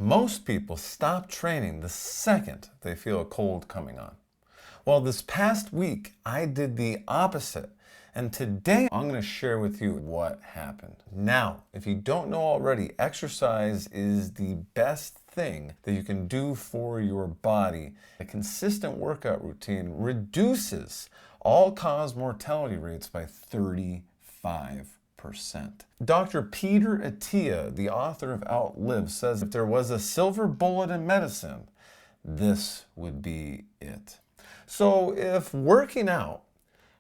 Most people stop training the second they feel a cold coming on. Well, this past week, I did the opposite. And today, I'm going to share with you what happened. Now, if you don't know already, exercise is the best thing that you can do for your body. A consistent workout routine reduces all-cause mortality rates by 35%. Dr. Peter Attia, the author of Outlive, says if there was a silver bullet in medicine, this would be it. So if working out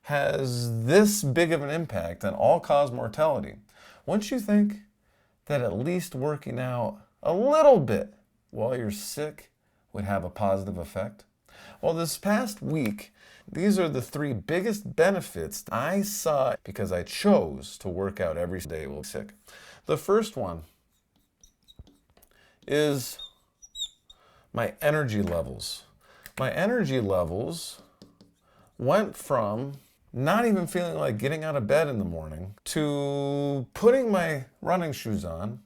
has this big of an impact on all-cause mortality, wouldn't you think that at least working out a little bit while you're sick would have a positive effect? Well, this past week, these are the 3 biggest benefits I saw because I chose to work out every day while sick. The first one is my energy levels. My energy levels went from not even feeling like getting out of bed in the morning to putting my running shoes on,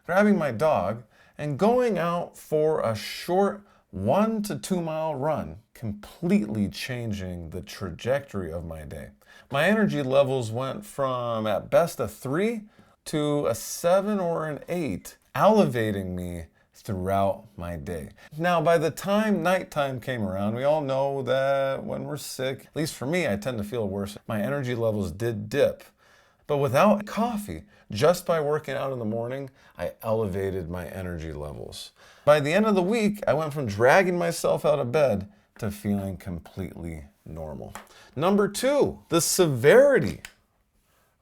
grabbing my dog, and going out for a short 1 to 2 mile run, completely changing the trajectory of my day. My energy levels went from at best a 3 to a 7 or an 8, elevating me throughout my day. Now, by the time nighttime came around, we all know that when we're sick, at least for me, I tend to feel worse. My energy levels did dip. But without coffee, just by working out in the morning, I elevated my energy levels. By the end of the week, I went from dragging myself out of bed to feeling completely normal. Number 2, the severity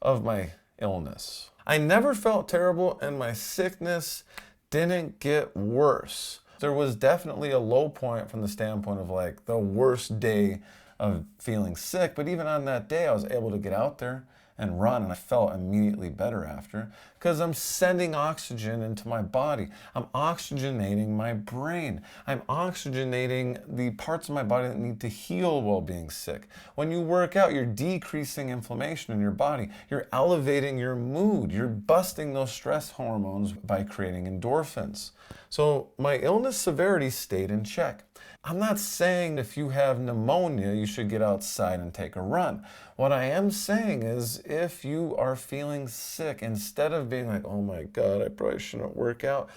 of my illness. I never felt terrible, and my sickness didn't get worse. There was definitely a low point from the standpoint of like the worst day of feeling sick, but even on that day I was able to get out there and run, and I felt immediately better after because I'm sending oxygen into my body. I'm oxygenating my brain. I'm oxygenating the parts of my body that need to heal while being sick. When you work out, you're decreasing inflammation in your body. You're elevating your mood. You're busting those stress hormones by creating endorphins. So my illness severity stayed in check. I'm not saying if you have pneumonia, you should get outside and take a run. What I am saying is if you are feeling sick, instead of being like, oh my God, I probably shouldn't work out,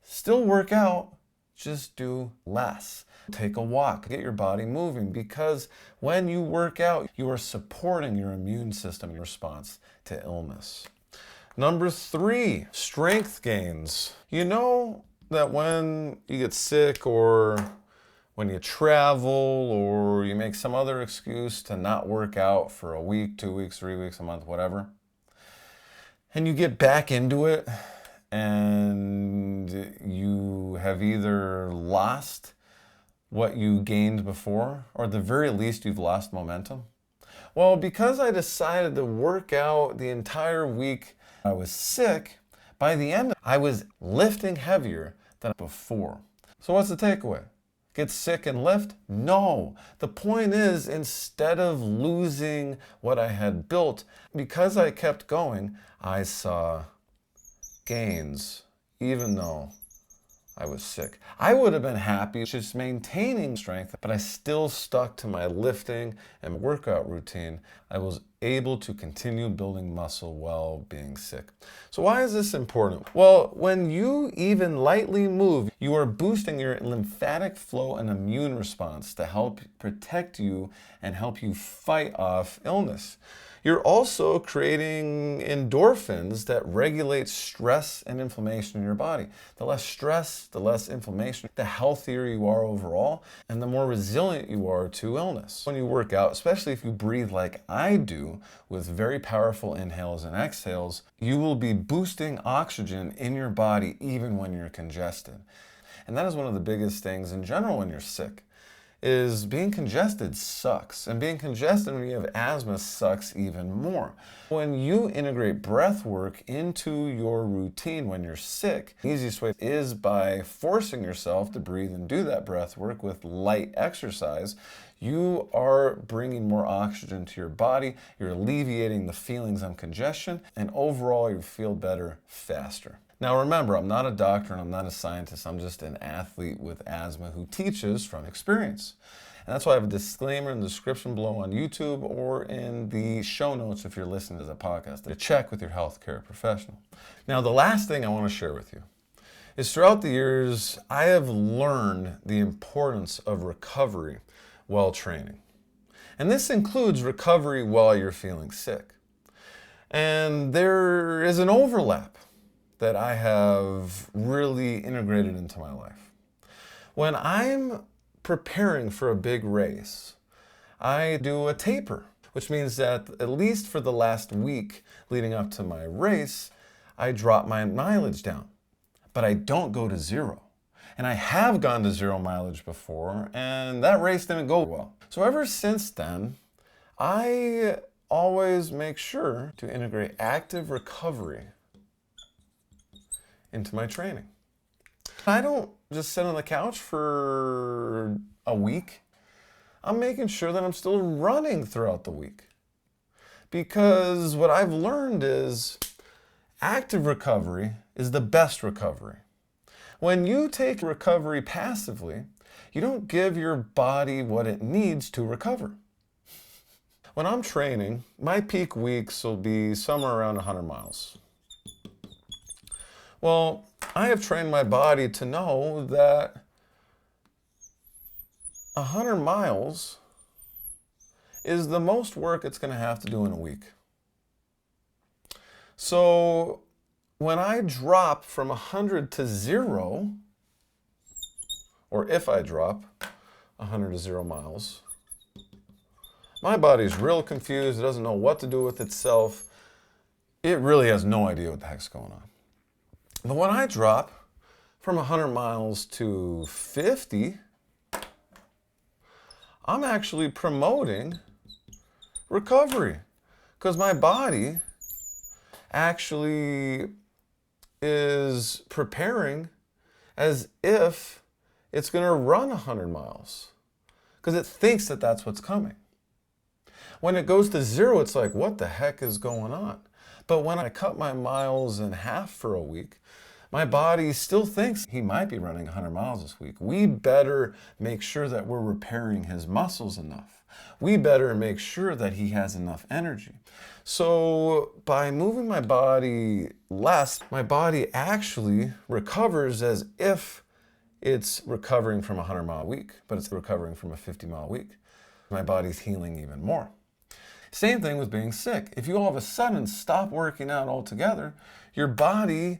still work out, just do less. Take a walk, get your body moving, because when you work out, you are supporting your immune system in response to illness. Number 3, strength gains. You know that when you get sick or when you travel or you make some other excuse to not work out for a week, 2 weeks, 3 weeks, a month, whatever, and you get back into it and you have either lost what you gained before, or at the very least you've lost momentum. Well, because I decided to work out the entire week I was sick, by the end I was lifting heavier than before. So what's the takeaway? Get sick and lift? No. The point is, instead of losing what I had built, because I kept going, I saw gains, even though I was sick. I would have been happy just maintaining strength, but I still stuck to my lifting and workout routine. I was able to continue building muscle while being sick. So why is this important? Well, when you even lightly move, you are boosting your lymphatic flow and immune response to help protect you and help you fight off illness. You're also creating endorphins that regulate stress and inflammation in your body. The less stress, the less inflammation, the healthier you are overall, and the more resilient you are to illness. When you work out, especially if you breathe like I do, with very powerful inhales and exhales, you will be boosting oxygen in your body even when you're congested. And that is one of the biggest things in general when you're sick. Is being congested sucks. And being congested when you have asthma sucks even more. When you integrate breath work into your routine when you're sick, the easiest way is by forcing yourself to breathe and do that breath work with light exercise. You are bringing more oxygen to your body, you're alleviating the feelings of congestion, and overall you feel better faster. Now remember, I'm not a doctor and I'm not a scientist. I'm just an athlete with asthma who teaches from experience. And that's why I have a disclaimer in the description below on YouTube or in the show notes if you're listening to the podcast to check with your healthcare professional. Now, the last thing I want to share with you is throughout the years, I have learned the importance of recovery while training. And this includes recovery while you're feeling sick. And there is an overlap that I have really integrated into my life. When I'm preparing for a big race, I do a taper, which means that at least for the last week leading up to my race, I drop my mileage down, but I don't go to zero. And I have gone to zero mileage before, and that race didn't go well. So ever since then, I always make sure to integrate active recovery into my training. I don't just sit on the couch for a week. I'm making sure that I'm still running throughout the week. Because what I've learned is active recovery is the best recovery. When you take recovery passively, you don't give your body what it needs to recover. When I'm training, my peak weeks will be somewhere around 100 miles. Well, I have trained my body to know that 100 miles is the most work it's going to have to do in a week. So when I drop from 100 to 0, or if I drop 100 to 0 miles, my body's real confused. It doesn't know what to do with itself. It really has no idea what the heck's going on. But when I drop from 100 miles to 50, I'm actually promoting recovery because my body actually is preparing as if it's going to run 100 miles because it thinks that that's what's coming. When it goes to 0, it's like, what the heck is going on? But when I cut my miles in half for a week, my body still thinks he might be running 100 miles this week. We better make sure that we're repairing his muscles enough. We better make sure that he has enough energy. So by moving my body less, my body actually recovers as if it's recovering from a 100-mile week, but it's recovering from a 50-mile week. My body's healing even more. Same thing with being sick. If you all of a sudden stop working out altogether, your body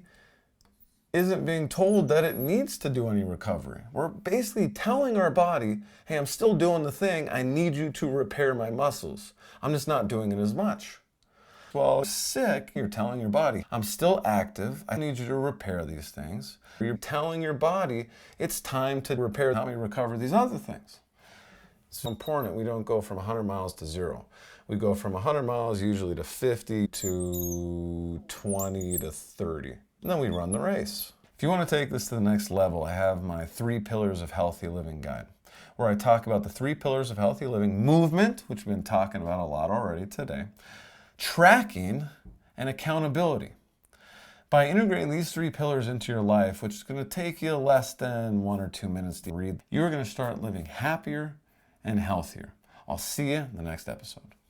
isn't being told that it needs to do any recovery. We're basically telling our body, hey, I'm still doing the thing. I need you to repair my muscles. I'm just not doing it as much. While sick, you're telling your body, I'm still active. I need you to repair these things. You're telling your body, it's time to repair, help me recover these other things. It's important we don't go from 100 miles to 0. We go from 100 miles usually to 50 to 20 to 30. And then we run the race. If you want to take this to the next level, I have my 3 Pillars of Healthy Living guide, where I talk about the 3 pillars of healthy living: movement, which we've been talking about a lot already today, tracking, and accountability. By integrating these 3 pillars into your life, which is going to take you less than 1 or 2 minutes to read, you're going to start living happier and healthier. I'll see you in the next episode.